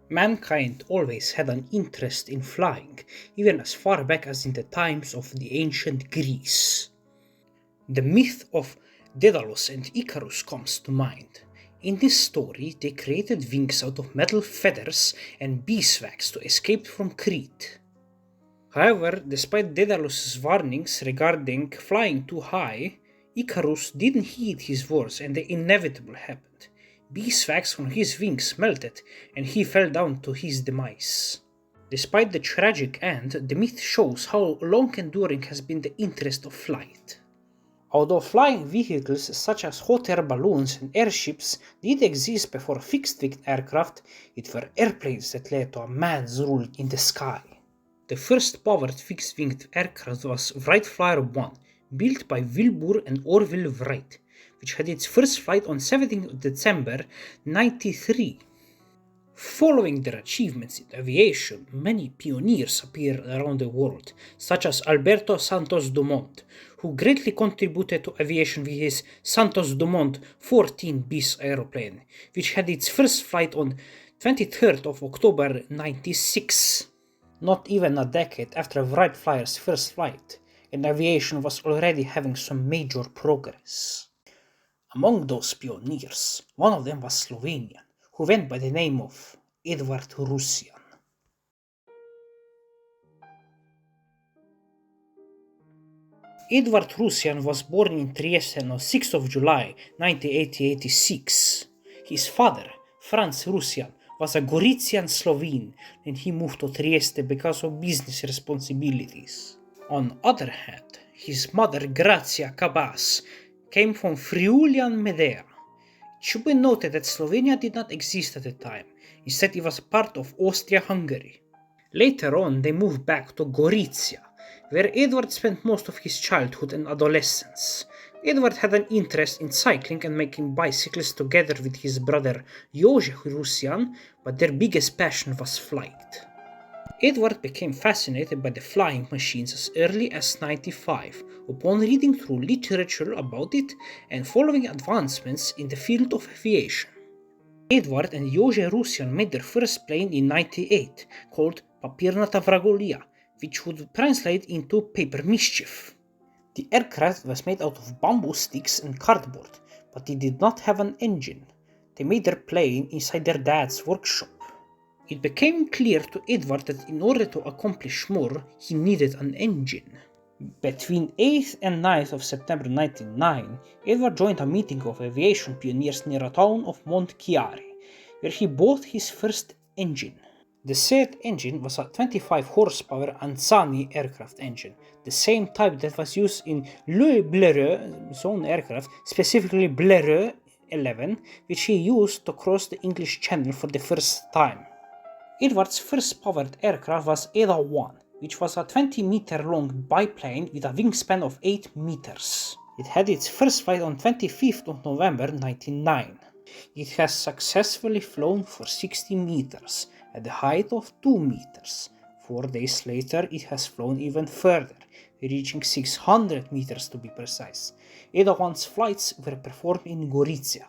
Mankind always had an interest in flying, even as far back as in the times of the ancient Greece. The myth of Daedalus and Icarus comes to mind. In this story, they created wings out of metal feathers and beeswax to escape from Crete. However, despite Daedalus's warnings regarding flying too high, Icarus didn't heed his words and the inevitable happened. Beeswax from his wings melted and he fell down to his demise. Despite the tragic end, the myth shows how long-enduring has been the interest of flight. Although flying vehicles such as hot air balloons and airships did exist before fixed-wing aircraft, it were airplanes that led to a man's rule in the sky. The first powered fixed-winged aircraft was Wright Flyer 1, built by Wilbur and Orville Wright, which had its first flight on 17 December 1993. Following their achievements in aviation, many pioneers appeared around the world, such as Alberto Santos Dumont, who greatly contributed to aviation with his Santos Dumont 14 bis aeroplane, which had its first flight on 23rd of October 1996. Not even a decade after Wright Flyer's first flight, and aviation was already having some major progress. Among those pioneers, one of them was Slovenian, who went by the name of Edvard Rusjan. Edvard Rusjan was born in Trieste on 6th of July 1986. His father, Franz Rusjan, was a Gorizzian Slovene and he moved to Trieste because of business responsibilities. On the other hand, his mother Grazia Cabas came from Friulian Medea. It should be noted that Slovenia did not exist at the time, instead it was part of Austria-Hungary. Later on they moved back to Gorizia, where Edward spent most of his childhood and adolescence. Edward had an interest in cycling and making bicycles together with his brother Jože Rusjan, but their biggest passion was flight. Edward became fascinated by the flying machines as early as 1995, upon reading through literature about it and following advancements in the field of aviation. Edward and Jože Rusjan made their first plane in 1998, called Papirnata Vragolia, which would translate into paper mischief. The aircraft was made out of bamboo sticks and cardboard, but it did not have an engine. They made their plane inside their dad's workshop. It became clear to Edward that in order to accomplish more, he needed an engine. Between 8th and 9th of September 1909, Edward joined a meeting of aviation pioneers near a town of Monchiari, where he bought his first engine. The said engine was a 25 horsepower Anzani aircraft engine, the same type that was used in Le Blériot's own aircraft, specifically Blériot 11, which he used to cross the English Channel for the first time. Edward's first powered aircraft was Eda 1, which was a 20-meter long biplane with a wingspan of 8 meters. It had its first flight on 25th of November 1909. It has successfully flown for 60 meters, at the height of 2 meters. 4 days later it has flown even further, reaching 600 meters to be precise. Eda 1's flights were performed in Gorizia.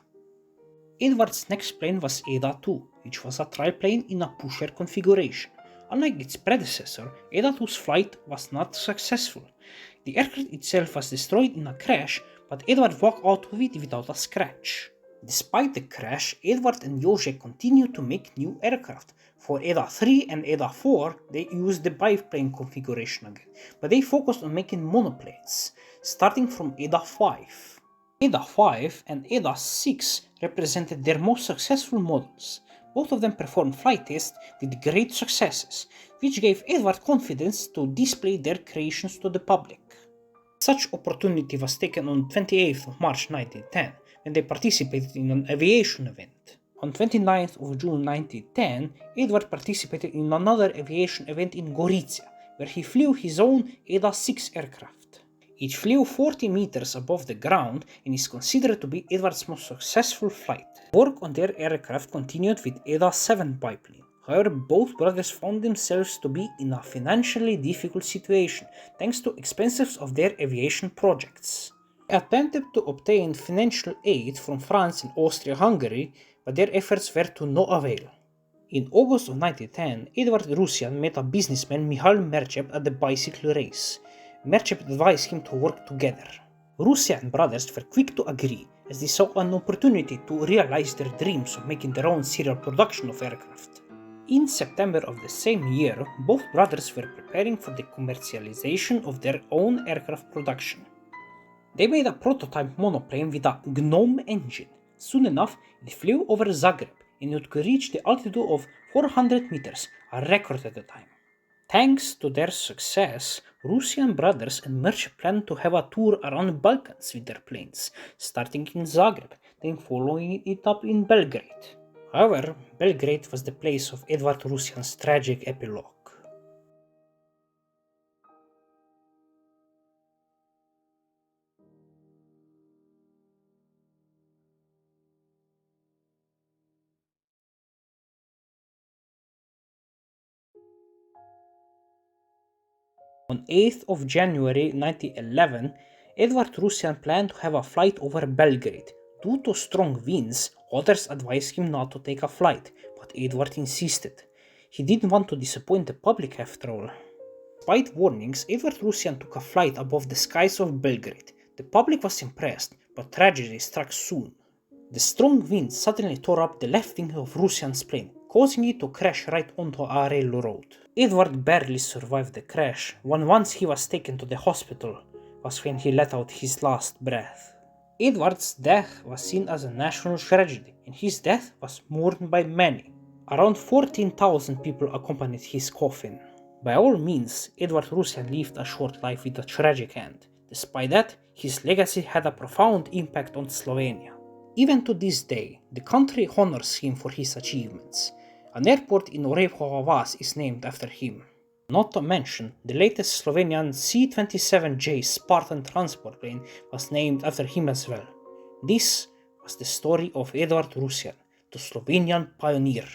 Edward's next plane was Eda 2, which was a triplane in a pusher configuration. Unlike its predecessor, Eda 2's flight was not successful. The aircraft itself was destroyed in a crash, but Edward walked out of it without a scratch. Despite the crash, Edward and Jože continued to make new aircraft. For Eda 3 and Eda 4, they used the biplane configuration again, but they focused on making monoplanes, starting from Eda 5. Eda 5 and Eda 6 represented their most successful models. Both of them performed flight tests with great successes, which gave Edward confidence to display their creations to the public. Such opportunity was taken on 28th of March 1910, when they participated in an aviation event. On 29th of June 1910, Edward participated in another aviation event in Gorizia, where he flew his own Eda 6 aircraft. It flew 40 meters above the ground and is considered to be Edward's most successful flight. Work on their aircraft continued with Eda 7 biplane. However, both brothers found themselves to be in a financially difficult situation thanks to expenses of their aviation projects. They attempted to obtain financial aid from France and Austria-Hungary, but their efforts were to no avail. In August of 1910, Edvard Rusjan met a businessman Mihail Merchep at the bicycle race. Merchep advised him to work together. Rusjan brothers were quick to agree, as they saw an opportunity to realize their dreams of making their own serial production of aircraft. In September of the same year, both brothers were preparing for the commercialization of their own aircraft production. They made a prototype monoplane with a Gnome engine. Soon enough, it flew over Zagreb and it could reach the altitude of 400 meters, a record at the time. Thanks to their success, Russian brothers and Merch planned to have a tour around the Balkans with their planes, starting in Zagreb, then following it up in Belgrade. However, Belgrade was the place of Edvard Rusjan's tragic epilogue. On 8th of January 1911, Edvard Rusjan planned to have a flight over Belgrade. Due to strong winds, others advised him not to take a flight, but Edvard insisted. He didn't want to disappoint the public after all. Despite warnings, Edvard Rusjan took a flight above the skies of Belgrade. The public was impressed, but tragedy struck soon. The strong wind suddenly tore up the left wing of Rusjan's plane, causing it to crash right onto a railroad. Edvard barely survived the crash. Once he was taken to the hospital was when he let out his last breath. Edvard's death was seen as a national tragedy, and his death was mourned by many. Around 14,000 people accompanied his coffin. By all means, Edvard Rusjan lived a short life with a tragic end. Despite that, his legacy had a profound impact on Slovenia. Even to this day, the country honors him for his achievements. An airport in Orehova Vas is named after him. Not to mention, the latest Slovenian C-27J Spartan transport plane was named after him as well. This was the story of Edvard Rusjan, the Slovenian pioneer.